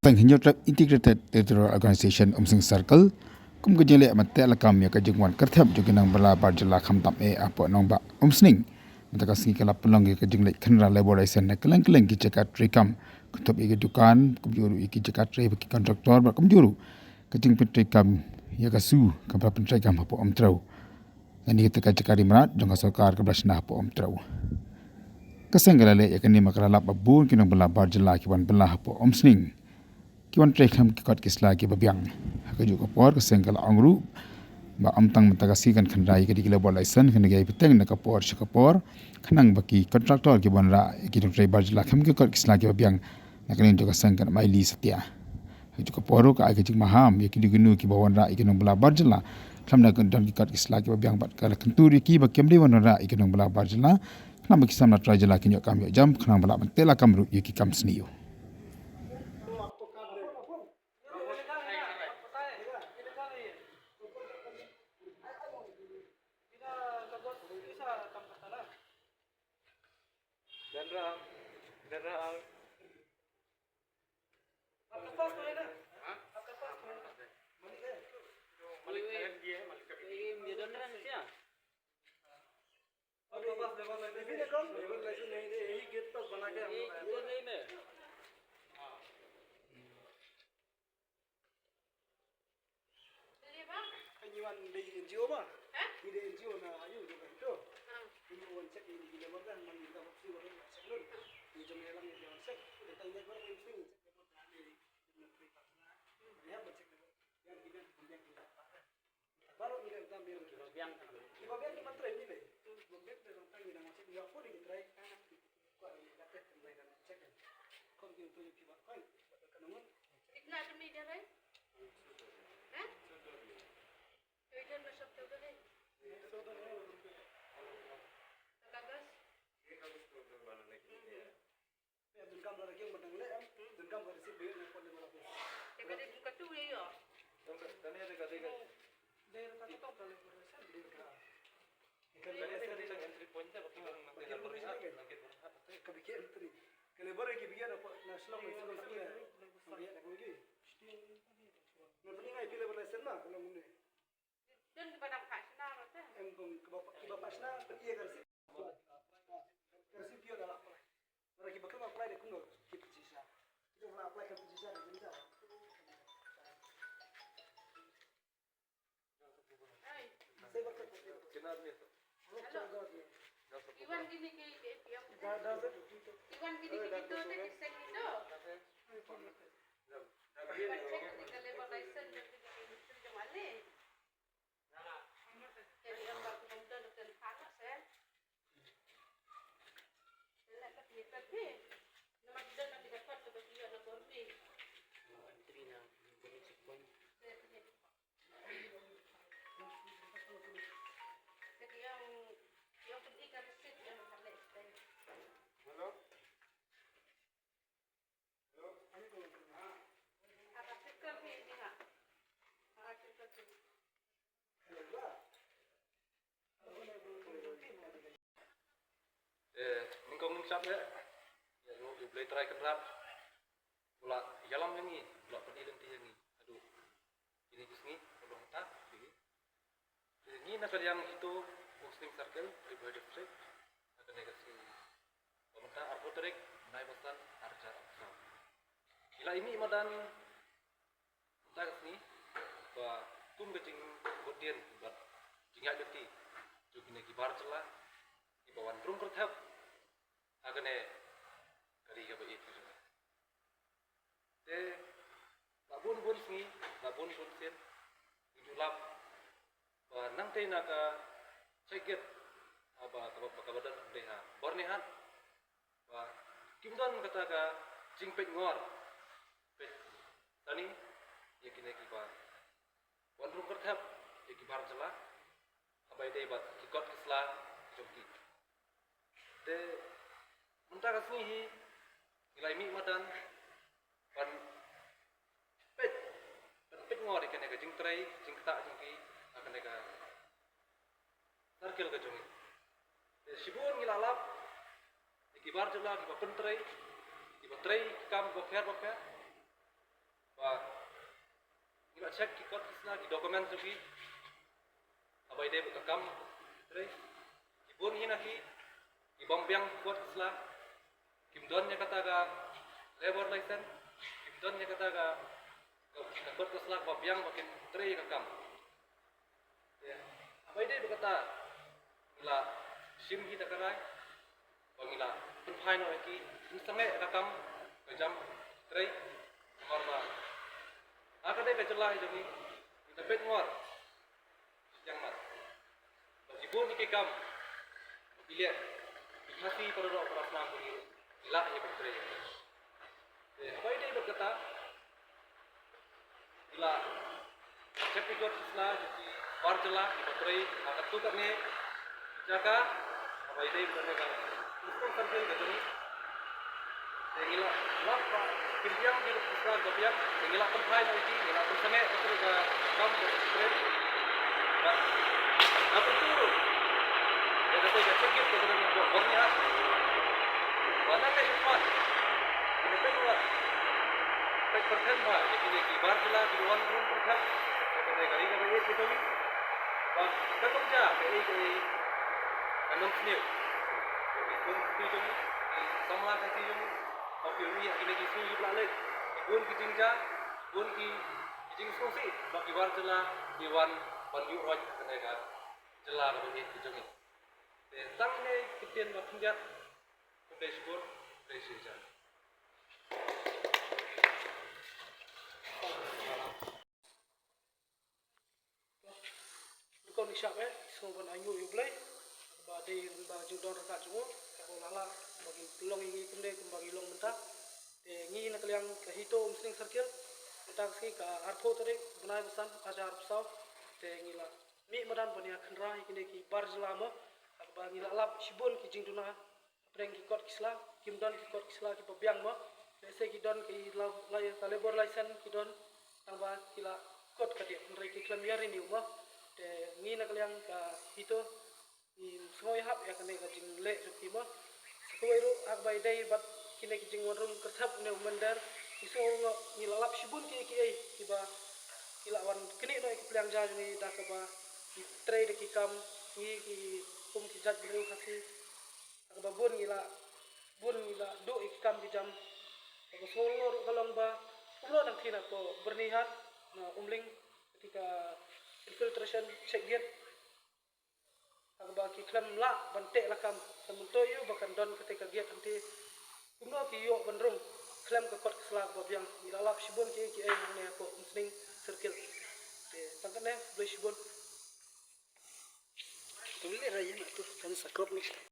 Penghinyo Tribe Integrated Territorial Organization Umsing Circle kum ke jele mate lakam ya ke jengwan kerthap joginang bala barjala khamtam apo nongba umsning mata singi kala pelong ke jengle khenra laboration na keleng ki cekat rekam kutub ige dukan kumjuru iki cekat re ki kontraktor ba kumjuru kejing petrekam ya kasu kapra petrekam apo omtrau ani kita cekari merat jong sarkar ke belasna apo omtrau kesenggala ya kini makala babun kinong bala barjala kiwan bala apo umsning kiwan trekam ki kot kisla ki babyang ka ju ko por ka sengkal angru ba amtang matagasi kan khandai ka dikila bolaisan kan gai peteng na ka por ka por khanang baki kontraktor ki bonra ki dong trai barjla kham ki kot kisla ki babyang na kan jo ka sengkan maili satya ju ko por ka ai ka jing maham ya ki digunu ki bawan ra ki nong bala barjla kham na kan dong ki kot kisla ki babyang bat ka kenturi ki ba kemri wan ra ki nong bala barjla kham ki samna trai jala ki nyok kam yo jam kham bala tela kamru ki kam sniyo. Di NGO mah, di NGO na ayu juga itu. Ini wan cek ini gila banget, mandi dapat sih orang cek dulu. Di jam yang lain jangan cek, udah tanya orang yang sih cek dapat dari dia baca yang kita kemudian kita baru kita ambil yang bagian kita try ini deh. Bagian dalam tanya dengan cek nggak boleh kita try karena kok ini kata kembali dan cek. Kau gitu tuh kita kan, kenapa? Itu ada media lain? Dan kepada Pak Sna, Bapak Sna, iya kan sih. Kasih dia adalah apa? Mereka bakal apply deh kuno kita sisa. Kita mau apply ke sisa dan sisa. Saya bakal kenal dia. Halo. Iwan gini ke dia. Iwan gini ke itu deh kisah itu. Iwan cek ketika level license dan ketika industri kemana? Jadi yang baru kemudian dan panas ya. Tapi nama kita nanti dapat seperti yang nak bordi. Trina, boleh cekpon. Jadi yang penting kan set yang paling stay. Halo. Halo. Apa cekap ni dia? Apa cekap tu? Ningkong sap ya. Ya lu boleh try kerap. Pula jalan ni, pula pergi lenti ni. Aduh. Ini kisni belum tak. Ini nak yang itu Muslim Circle Pribadi Project. Ada negasi. Pemerintah Arboterik naik pesan Arja Afram. Gila ini madan tak ni. Ba tum kecing bodian buat jingat geti. Jogi neki bar celah. Di bawah drum kertap. Agane kari ka bait itu. Babun sini, babun sen julap nang tei naka ceket apa kabadan deha. Bornehan ba kimdan kata ka jingpet ngor. Pet tani yakine ki ba. Wan drum kertap yaki bar celah. Abai dei bat kikot kisla jogi. Mentah kasih nilai mi madan pan pet ngor ikan ega jing trai jing tak jingki akan ega sarkel ke jongi sibun ngilalap ikibar jela di pentrai di pentrai kam bokher Ba ila check ki kot isla ki dokumen sugi abai de bekam tre ibun hina ki ibambiang kot isla kimdon nya kata ga labor license kimdon nya kata ga kot isla babiang bakin tre kakam ya abai de berkata ila sim kita karai bangila penpai no ki sange kakam jam tre korba akade ka jelai jami kita pet ngor yang mat ibun ni kam pilih dikasih pada dok perasaan bagi ila ye betre apa ini berkata ila cepikot isla jadi warjela betre akan tu kami jaga apa ini berkata itu sampai ke sini ila lapa kimbiang di isla gopiak ila tempai lagi ila tersene itu ke kam betre apa itu ya kata ya cekit ke dalam bornya mana ke cepat ini keluar baik persen bah jadi ki barjela di luar turun persen kata gari ke ini itu ni bang ketemu ja ke kanong sniu pun tu jom samla kasi jom tapi ni ini ki su jumlah lek pun ki jingja pun ki jing sosi bagi barjela di wan banyu roj kata ga jela ke ini jom ni tang ne kitian makinjat Dashboard precision. Kau ni siapa? Semua ayu iblay. Badi baju don rakat semua. Kau lala bagi long ini kende kembali long mentah. Ni nak liang kahito umsing circle. Mentah ski ka arpo tadi benai besan ajar besar. Ni lah mi madan bania kendra kende ki barjelama. Bagi lap sibun ki jingduna. Preng ki kot kisla kimdon ki kot kisla ki pabiang mo lese ki don ki labor license ki don tangba kila kot ka dia ndrai ki klamiar ni mo te ngi nak liang ka hito ni semoi hap ya kane ka jing le rupi mo sekoiru ak bai dai bat kine ki jing rum kerthap ne mandar iso ngo ni lalap sibun ki ai ki ba kila wan kini no ki pliang ja ni da ka ba ki trade ki kam ki kum ki jat bru khasi agak bun gila do ikam bijam agak solo kalong ba umlo nang tina ko bernihat na umling ketika infiltration check gate agak ba ki klam la bante lakam samunto yu bakan don ketika gate nanti umlo ki yo bandrung klam ke kot keslag ba biang gila lap sibun ki ai ne ko umsning circle tangkane do sibun tulis aja tu kan sakop ni